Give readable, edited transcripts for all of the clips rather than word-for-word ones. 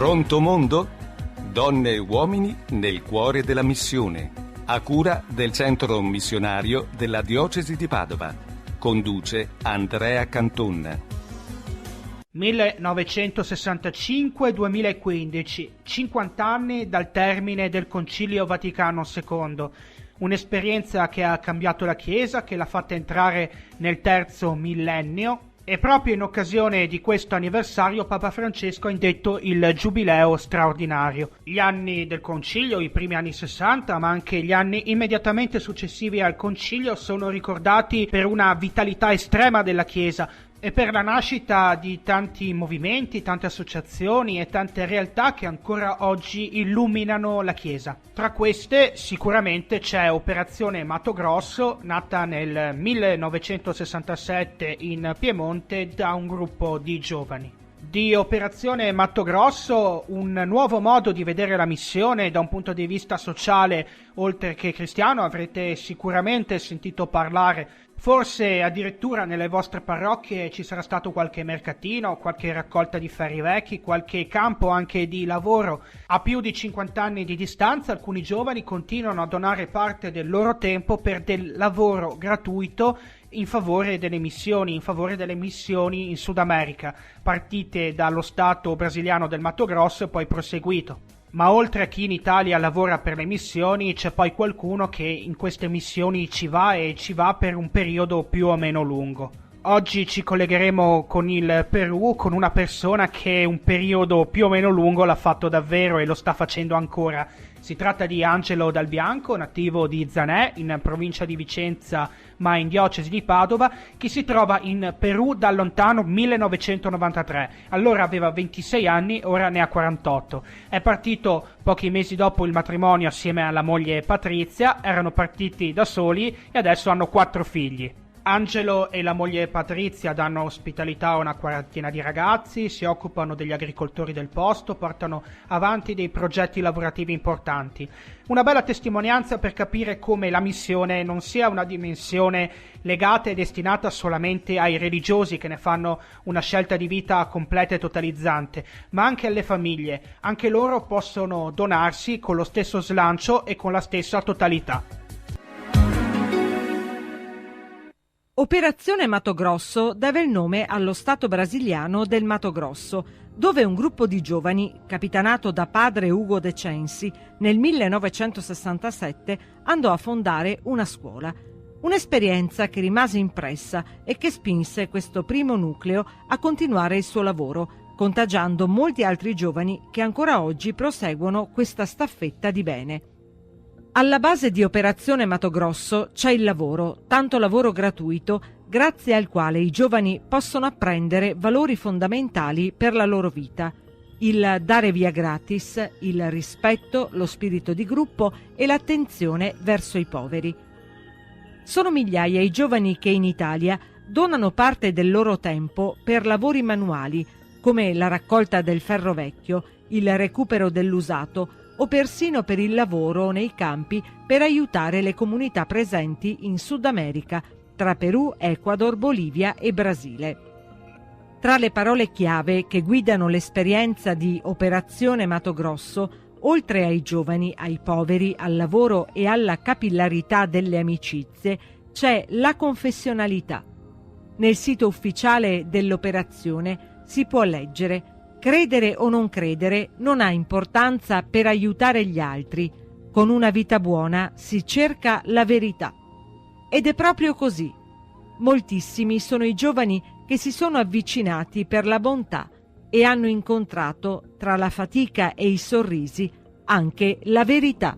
Pronto mondo? Donne e uomini nel cuore della missione. A cura del centro missionario della diocesi di Padova. Conduce Andrea Canton. 1965-2015, 50 anni dal termine del Concilio Vaticano II. Un'esperienza che ha cambiato la Chiesa, che l'ha fatta entrare nel terzo millennio. E proprio in occasione di questo anniversario Papa Francesco ha indetto il Giubileo straordinario. Gli anni del Concilio, i primi anni 60, ma anche gli anni immediatamente successivi al Concilio sono ricordati per una vitalità estrema della Chiesa e per la nascita di tanti movimenti, tante associazioni e tante realtà che ancora oggi illuminano la Chiesa. Tra queste sicuramente c'è Operazione Mato Grosso, nata nel 1967 in Piemonte da un gruppo di giovani. Di Operazione Mato Grosso, un nuovo modo di vedere la missione da un punto di vista sociale, oltre che cristiano, avrete sicuramente sentito parlare. Forse addirittura nelle vostre parrocchie ci sarà stato qualche mercatino, qualche raccolta di ferri vecchi, qualche campo anche di lavoro. A più di 50 anni di distanza alcuni giovani continuano a donare parte del loro tempo per del lavoro gratuito in favore delle missioni in Sud America, partite dallo stato brasiliano del Mato Grosso e poi proseguito. Ma oltre a chi in Italia lavora per le missioni, c'è poi qualcuno che in queste missioni ci va e ci va per un periodo più o meno lungo. Oggi ci collegheremo con il Perù, con una persona che un periodo più o meno lungo l'ha fatto davvero e lo sta facendo ancora. Si tratta di Angelo Dal Bianco, nativo di Zanè, in provincia di Vicenza, ma in diocesi di Padova, che si trova in Perù dal lontano 1993. Allora aveva 26 anni, ora ne ha 48. È partito pochi mesi dopo il matrimonio assieme alla moglie Patrizia, erano partiti da soli e adesso hanno 4 figli. Angelo e la moglie Patrizia danno ospitalità a una quarantina di ragazzi, si occupano degli agricoltori del posto, portano avanti dei progetti lavorativi importanti. Una bella testimonianza per capire come la missione non sia una dimensione legata e destinata solamente ai religiosi che ne fanno una scelta di vita completa e totalizzante, ma anche alle famiglie. Anche loro possono donarsi con lo stesso slancio e con la stessa totalità. Operazione Mato Grosso deve il nome allo stato brasiliano del Mato Grosso, dove un gruppo di giovani, capitanato da padre Ugo De Censi, nel 1967 andò a fondare una scuola. Un'esperienza che rimase impressa e che spinse questo primo nucleo a continuare il suo lavoro, contagiando molti altri giovani che ancora oggi proseguono questa staffetta di bene. Alla base di Operazione Mato Grosso c'è il lavoro, tanto lavoro gratuito, grazie al quale i giovani possono apprendere valori fondamentali per la loro vita. Il dare via gratis, il rispetto, lo spirito di gruppo e l'attenzione verso i poveri. Sono migliaia i giovani che in Italia donano parte del loro tempo per lavori manuali, come la raccolta del ferro vecchio, il recupero dell'usato, o persino per il lavoro nei campi per aiutare le comunità presenti in Sud America, tra Perù, Ecuador, Bolivia e Brasile. Tra le parole chiave che guidano l'esperienza di Operazione Mato Grosso, oltre ai giovani, ai poveri, al lavoro e alla capillarità delle amicizie, c'è la confessionalità. Nel sito ufficiale dell'operazione si può leggere: credere o non credere non ha importanza per aiutare gli altri. Con una vita buona si cerca la verità. Ed è proprio così. Moltissimi sono i giovani che si sono avvicinati per la bontà e hanno incontrato, tra la fatica e i sorrisi, anche la verità.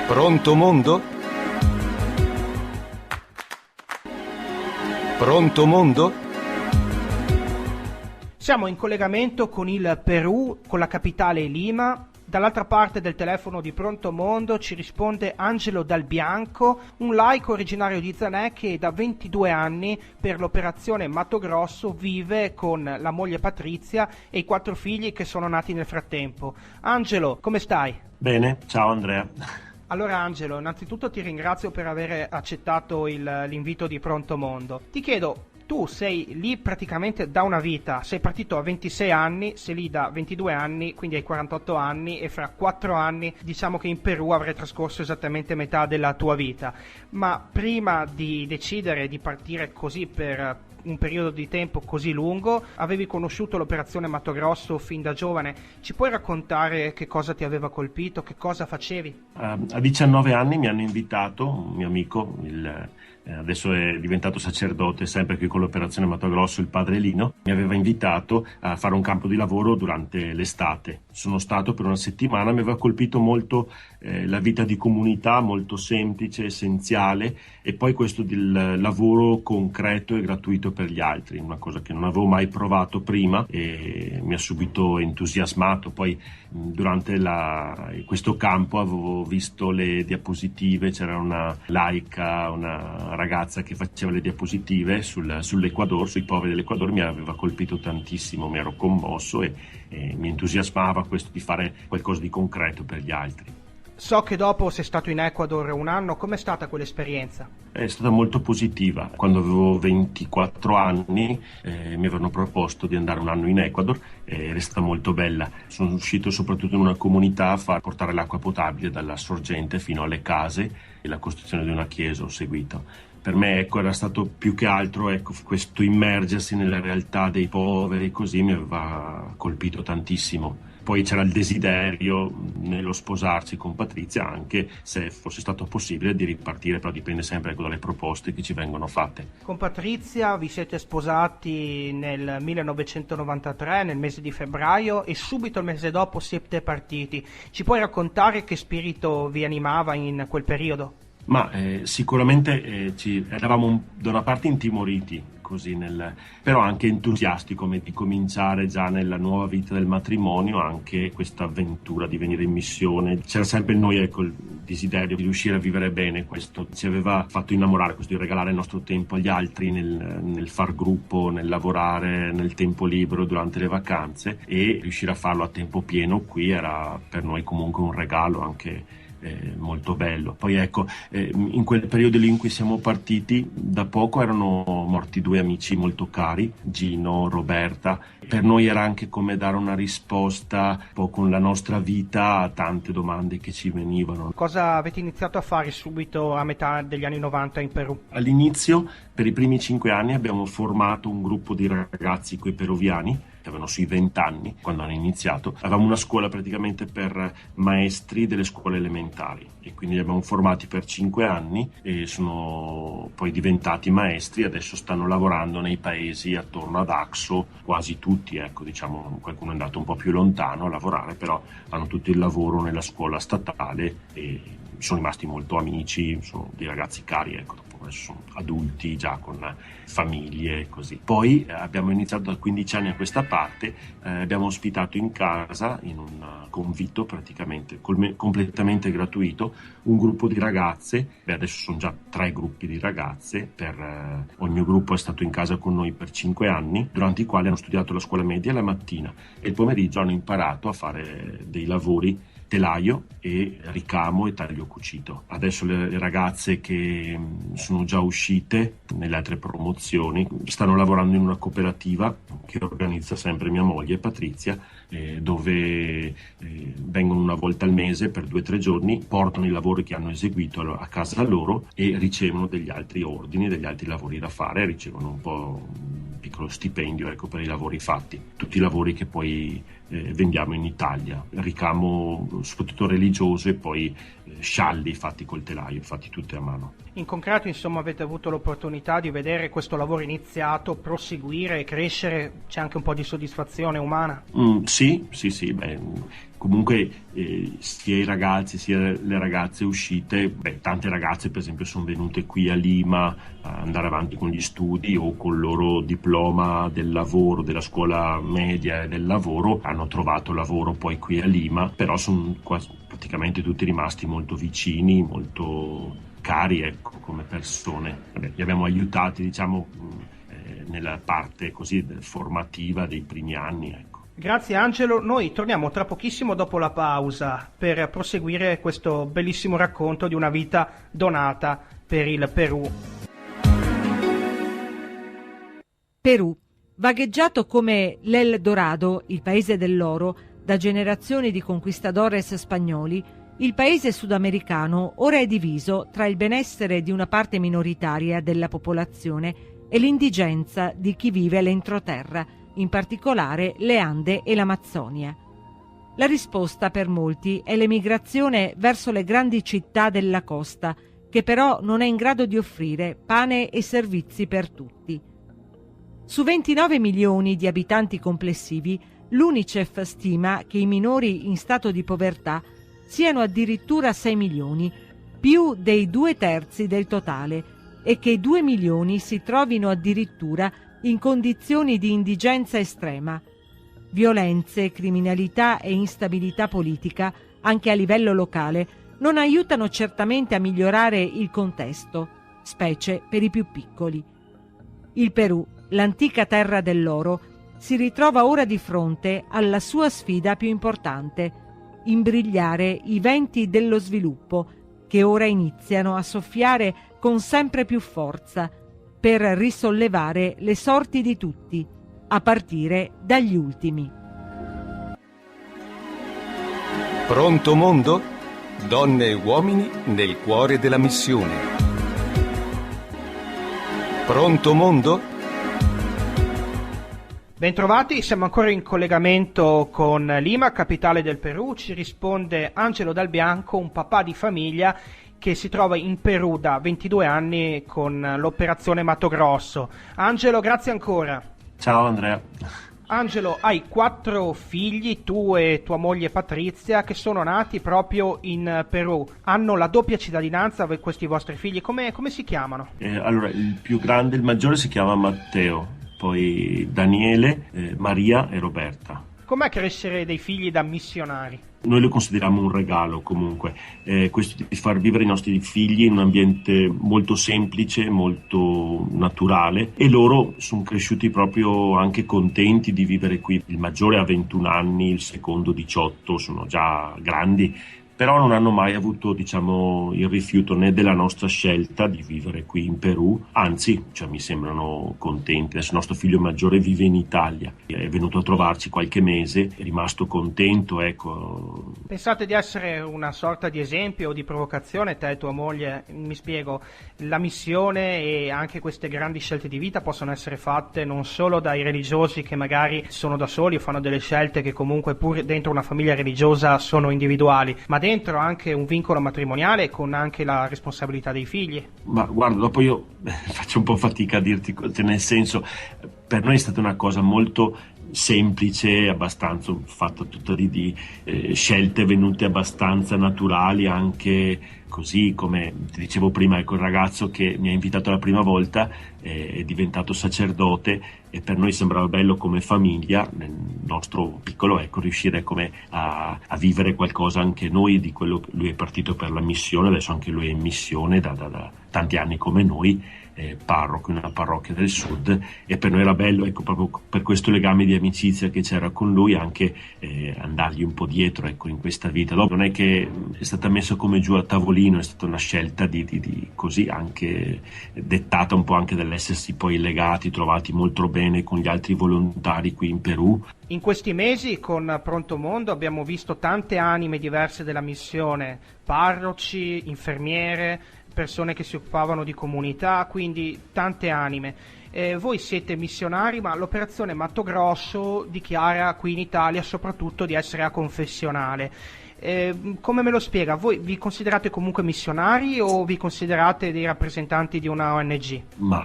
Pronto mondo? Pronto mondo? Siamo in collegamento con il Perù, con la capitale Lima. Dall'altra parte del telefono di Pronto Mondo ci risponde Angelo Dal Bianco, un laico originario di Zanè che da 22 anni per l'Operazione Mato Grosso vive con la moglie Patrizia e i 4 figli che sono nati nel frattempo. Angelo, come stai? Bene, ciao Andrea. Allora Angelo, innanzitutto ti ringrazio per aver accettato l'invito di Pronto Mondo. Ti chiedo, tu sei lì praticamente da una vita, sei partito a 26 anni, sei lì da 22 anni, quindi hai 48 anni e fra 4 anni diciamo che in Perù avrai trascorso esattamente metà della tua vita. Ma prima di decidere di partire così per un periodo di tempo così lungo, avevi conosciuto l'operazione Mato Grosso fin da giovane. Ci puoi raccontare che cosa ti aveva colpito, che cosa facevi? A 19 anni mi hanno invitato un mio amico, adesso è diventato sacerdote, sempre qui con l'operazione Mato Grosso, il padre Lino, mi aveva invitato a fare un campo di lavoro durante l'estate. Sono stato per una settimana, mi aveva colpito molto la vita di comunità, molto semplice, essenziale, e poi questo del lavoro concreto e gratuito per gli altri, una cosa che non avevo mai provato prima e mi ha subito entusiasmato. Poi durante questo campo avevo visto le diapositive, c'era una laica, una ragazza che faceva le diapositive sull'Ecuador, sui poveri dell'Ecuador, mi aveva colpito tantissimo, mi ero commosso e mi entusiasmava questo di fare qualcosa di concreto per gli altri. So che dopo sei stato in Ecuador un anno, com'è stata quell'esperienza? È stata molto positiva. Quando avevo 24 anni mi avevano proposto di andare un anno in Ecuador ed è stata molto bella. Sono uscito soprattutto in una comunità a portare l'acqua potabile dalla sorgente fino alle case e la costruzione di una chiesa ho seguito. Per me era stato più che altro questo immergersi nella realtà dei poveri, così mi aveva colpito tantissimo. Poi c'era il desiderio nello sposarsi con Patrizia, anche se fosse stato possibile, di ripartire, però dipende sempre dalle proposte che ci vengono fatte. Con Patrizia vi siete sposati nel 1993, nel mese di febbraio, e subito il mese dopo siete partiti. Ci puoi raccontare che spirito vi animava in quel periodo? Ma sicuramente eravamo da una parte intimoriti, così però anche entusiasti come di cominciare già nella nuova vita del matrimonio anche questa avventura di venire in missione. C'era sempre in noi il desiderio di riuscire a vivere bene, questo ci aveva fatto innamorare, questo di regalare il nostro tempo agli altri nel far gruppo, nel lavorare nel tempo libero durante le vacanze, e riuscire a farlo a tempo pieno qui era per noi comunque un regalo anche molto bello. Poi in quel periodo lì in cui siamo partiti, da poco erano morti 2 amici molto cari, Gino, Roberta. Per noi era anche come dare una risposta un po' con la nostra vita a tante domande che ci venivano. Cosa avete iniziato a fare subito a metà degli anni 90 in Perù? All'inizio, per i primi 5 anni, abbiamo formato un gruppo di ragazzi coi peruviani che avevano sui 20 anni quando hanno iniziato. Avevamo una scuola praticamente per maestri delle scuole elementari e quindi li abbiamo formati per 5 anni e sono poi diventati maestri. Adesso stanno lavorando nei paesi attorno ad Axo, quasi tutti, diciamo qualcuno è andato un po' più lontano a lavorare, però hanno tutto il lavoro nella scuola statale e sono rimasti molto amici, sono dei ragazzi cari, adesso sono adulti già con famiglie e così. Poi abbiamo iniziato da 15 anni a questa parte, abbiamo ospitato in casa, in un convitto praticamente completamente gratuito, un gruppo di ragazze. Adesso sono già 3 gruppi di ragazze, ogni gruppo è stato in casa con noi per 5 anni, durante i quali hanno studiato la scuola media la mattina e il pomeriggio hanno imparato a fare dei lavori telaio e ricamo e taglio cucito. Adesso le ragazze che sono già uscite nelle altre promozioni stanno lavorando in una cooperativa che organizza sempre mia moglie Patrizia, dove vengono una volta al mese per 2 o 3 giorni, portano i lavori che hanno eseguito a casa loro e ricevono degli altri ordini, degli altri lavori da fare, ricevono un po' un piccolo stipendio per i lavori fatti, tutti i lavori che poi vendiamo in Italia, ricamo soprattutto religioso e poi scialli fatti col telaio, fatti tutti a mano. In concreto, insomma, avete avuto l'opportunità di vedere questo lavoro iniziato, proseguire e crescere, c'è anche un po' di soddisfazione umana? Sì, comunque sia i ragazzi sia le ragazze uscite, tante ragazze per esempio sono venute qui a Lima a andare avanti con gli studi o col loro diploma del lavoro, della scuola media e del lavoro, hanno trovato lavoro poi qui a Lima, però sono praticamente tutti rimasti molto vicini, molto cari come persone. Li abbiamo aiutati nella parte così formativa dei primi anni. Grazie Angelo, noi torniamo tra pochissimo dopo la pausa per proseguire questo bellissimo racconto di una vita donata per il Perù. Perù, vagheggiato come l'El Dorado, il paese dell'oro, da generazioni di conquistadores spagnoli, il paese sudamericano ora è diviso tra il benessere di una parte minoritaria della popolazione e l'indigenza di chi vive l'entroterra, in particolare le Ande e l'Amazzonia. La risposta per molti è l'emigrazione verso le grandi città della costa, che però non è in grado di offrire pane e servizi per tutti. Su 29 milioni di abitanti complessivi, l'UNICEF stima che i minori in stato di povertà siano addirittura 6 milioni, più dei 2/3 del totale, e che 2 milioni si trovino addirittura in condizioni di indigenza estrema. Violenze, criminalità e instabilità politica, anche a livello locale, non aiutano certamente a migliorare il contesto, specie per i più piccoli. Il Perù, l'antica terra dell'oro, si ritrova ora di fronte alla sua sfida più importante: imbrigliare i venti dello sviluppo che ora iniziano a soffiare con sempre più forza per risollevare le sorti di tutti, a partire dagli ultimi. Pronto mondo? Donne e uomini nel cuore della missione. Pronto mondo? Bentrovati, siamo ancora in collegamento con Lima, capitale del Perù. Ci risponde Angelo Dal Bianco, un papà di famiglia che si trova in Perù da 22 anni con l'operazione Mato Grosso. Angelo, grazie ancora. Ciao Andrea. Angelo, hai 4 figli, tu e tua moglie Patrizia, che sono nati proprio in Perù. Hanno la doppia cittadinanza questi vostri figli. Come si chiamano? Allora, il più grande, il maggiore si chiama Matteo, poi Daniele, Maria e Roberta. Com'è crescere dei figli da missionari? Noi lo consideriamo un regalo comunque, questo di far vivere i nostri figli in un ambiente molto semplice, molto naturale, e loro sono cresciuti proprio anche contenti di vivere qui. Il maggiore ha 21 anni, il secondo 18, sono già grandi, però non hanno mai avuto, diciamo, il rifiuto né della nostra scelta di vivere qui in Perù, anzi, mi sembrano contenti. Adesso il nostro figlio maggiore vive in Italia, è venuto a trovarci qualche mese, è rimasto contento, ecco. Pensate di essere una sorta di esempio o di provocazione, te e tua moglie? Mi spiego, la missione e anche queste grandi scelte di vita possono essere fatte non solo dai religiosi che magari sono da soli o fanno delle scelte che comunque pur dentro una famiglia religiosa sono individuali, ma dentro anche un vincolo matrimoniale con anche la responsabilità dei figli. Ma guarda, dopo io faccio un po' fatica a dirti, nel senso, per noi è stata una cosa molto semplice, abbastanza fatta tutta di scelte venute abbastanza naturali, anche così come ti dicevo prima, ecco, il ragazzo che mi ha invitato la prima volta è diventato sacerdote e per noi sembrava bello come famiglia, nel nostro piccolo, ecco, riuscire a vivere qualcosa anche noi di quello che lui è partito per la missione. Adesso anche lui è in missione da tanti anni come noi, parroco in una parrocchia del sud, e per noi era bello, ecco, proprio per questo legame di amicizia che c'era con lui, anche andargli un po' dietro, ecco, in questa vita. Dopo non è che è stata messa come giù a tavolino, è stata una scelta di così, anche dettata un po' anche dall'essersi poi legati, trovati molto bene con gli altri volontari qui in Perù. In questi mesi con Pronto Mondo abbiamo visto tante anime diverse della missione, parroci, infermiere, persone che si occupavano di comunità, quindi tante anime. Voi siete missionari, ma l'operazione Mato Grosso dichiara qui in Italia soprattutto di essere aconfessionale. Come me lo spiega? Voi vi considerate comunque missionari o vi considerate dei rappresentanti di una ONG? Ma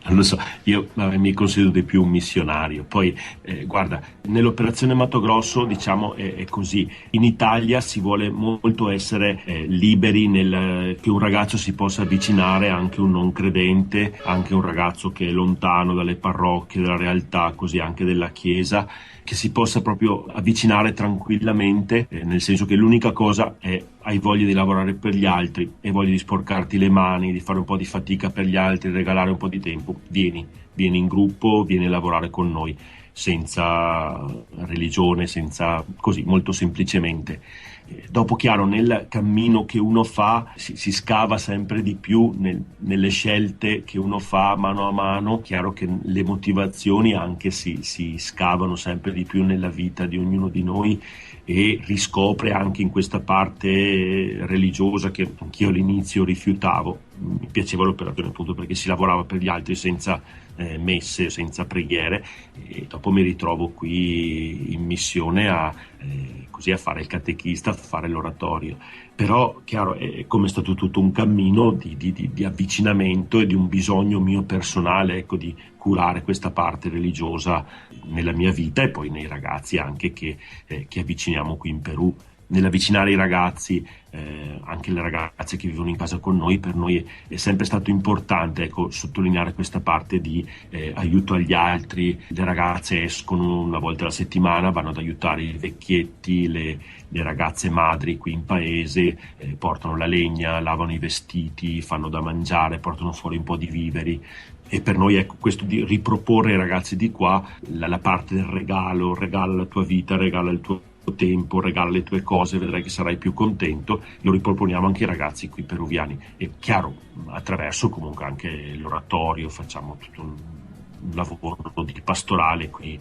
non lo so, io mi considero di più un missionario. Poi guarda, nell'operazione Mato Grosso, diciamo, è così. In Italia si vuole molto essere liberi che un ragazzo si possa avvicinare, anche un non credente, anche un ragazzo che è lontano dalle parrocchie, dalla realtà, così anche della Chiesa, che si possa proprio avvicinare tranquillamente, nel senso che l'unica cosa è: hai voglia di lavorare per gli altri, hai voglia di sporcarti le mani, di fare un po' di fatica per gli altri, regalare un po' di tempo, vieni in gruppo, vieni a lavorare con noi, senza religione, senza, così, molto semplicemente. Dopo, chiaro, nel cammino che uno fa si scava sempre di più nelle scelte che uno fa mano a mano. Chiaro che le motivazioni anche si scavano sempre di più nella vita di ognuno di noi, e riscopre anche in questa parte religiosa che anch'io all'inizio rifiutavo. Mi piaceva l'operazione appunto perché si lavorava per gli altri senza messe, senza preghiere, e dopo mi ritrovo qui in missione a fare il catechista, a fare l'oratorio. Però chiaro, è come è stato tutto un cammino di avvicinamento e di un bisogno mio personale, ecco, di curare questa parte religiosa nella mia vita e poi nei ragazzi anche che avviciniamo qui in Perù. Nell'avvicinare i ragazzi, anche le ragazze che vivono in casa con noi, per noi è sempre stato importante, ecco, sottolineare questa parte di aiuto agli altri. Le ragazze escono una volta alla settimana, vanno ad aiutare i vecchietti, le ragazze madri qui in paese, portano la legna, lavano i vestiti, fanno da mangiare, portano fuori un po' di viveri. E per noi, ecco, questo di riproporre ai ragazzi di qua la parte del regalo, regala la tua vita, regala il tuo tempo, regala le tue cose, vedrai che sarai più contento. Lo riproponiamo anche ai ragazzi qui peruviani, e chiaro, attraverso comunque anche l'oratorio facciamo tutto un lavoro di pastorale qui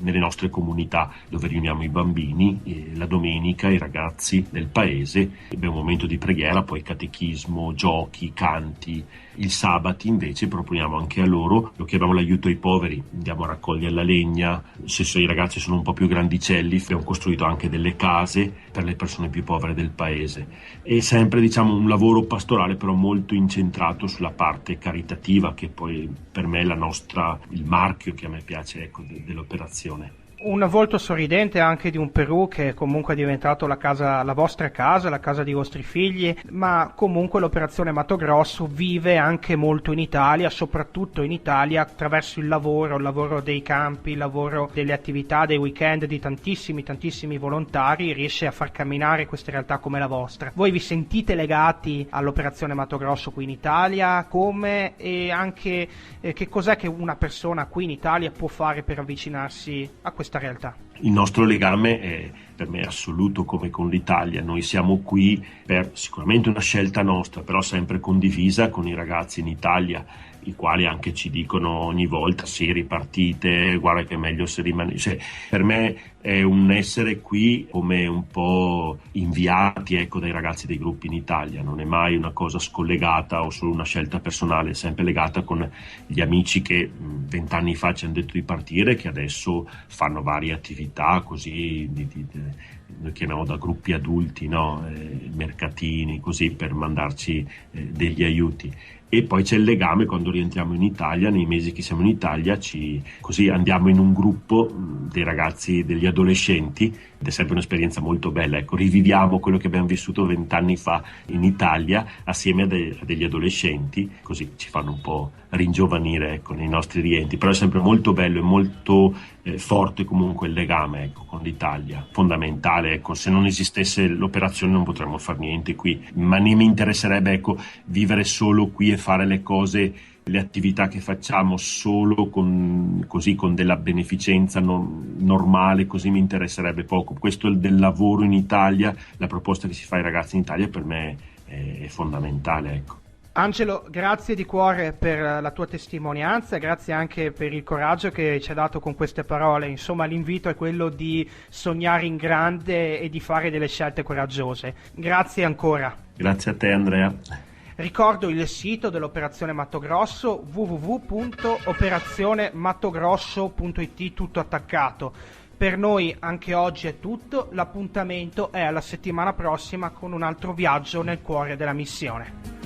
nelle nostre comunità, dove riuniamo i bambini la domenica, i ragazzi del paese, abbiamo un momento di preghiera, poi catechismo, giochi, canti. Il sabato invece proponiamo anche a loro, lo chiamiamo l'aiuto ai poveri, andiamo a raccogliere la legna. Se i ragazzi sono un po' più grandicelli, abbiamo costruito anche delle case per le persone più povere del paese. E sempre, diciamo, un lavoro pastorale però molto incentrato sulla parte caritativa, che poi per me è il marchio che a me piace, ecco, dell'operazione. Un volto sorridente anche di un Perù che comunque è diventato la vostra casa, la casa dei vostri figli, ma comunque l'operazione Mato Grosso vive anche molto in Italia, soprattutto in Italia, attraverso il lavoro dei campi, il lavoro delle attività, dei weekend di tantissimi volontari, riesce a far camminare queste realtà come la vostra. Voi vi sentite legati all'operazione Mato Grosso qui in Italia? Come? E anche che cos'è che una persona qui in Italia può fare per avvicinarsi a questa realtà? Il nostro legame è per me assoluto, come con l'Italia. Noi siamo qui per sicuramente una scelta nostra, però sempre condivisa con i ragazzi in Italia, i quali anche ci dicono ogni volta: sì, ripartite, guarda che è meglio se rimane. Cioè, per me è un essere qui come un po' inviati, ecco, dai ragazzi dei gruppi in Italia. Non è mai una cosa scollegata o solo una scelta personale, è sempre legata con gli amici che 20 anni fa ci hanno detto di partire, che adesso fanno varie attività così, noi chiamiamo da gruppi adulti, no? Mercatini, così, per mandarci degli aiuti. E poi c'è il legame quando rientriamo in Italia, nei mesi che siamo in Italia, così andiamo in un gruppo dei ragazzi, degli adolescenti, ed è sempre un'esperienza molto bella. Ecco, riviviamo quello che abbiamo vissuto 20 anni fa in Italia assieme a degli adolescenti, così ci fanno un po' ringiovanire, ecco, nei nostri rientri. Però è sempre molto bello e molto forte comunque il legame, ecco, con l'Italia, fondamentale. Ecco, se non esistesse l'operazione non potremmo fare niente qui, ma ne mi interesserebbe, ecco, vivere solo qui e fare le cose, le attività che facciamo solo con della beneficenza normale, così mi interesserebbe poco. Questo è del lavoro in Italia, la proposta che si fa ai ragazzi in Italia per me è fondamentale, ecco. Angelo, grazie di cuore per la tua testimonianza, grazie anche per il coraggio che ci hai dato con queste parole. Insomma, l'invito è quello di sognare in grande e di fare delle scelte coraggiose. Grazie ancora. Grazie a te, Andrea. Ricordo il sito dell'Operazione Mato Grosso, www.operazionemattogrosso.it, tutto attaccato. Per noi anche oggi è tutto, l'appuntamento è alla settimana prossima con un altro viaggio nel cuore della missione.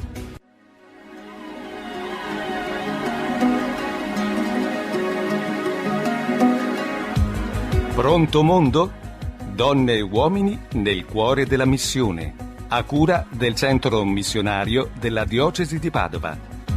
Pronto mondo? Donne e uomini nel cuore della missione, a cura del centro missionario della diocesi di Padova.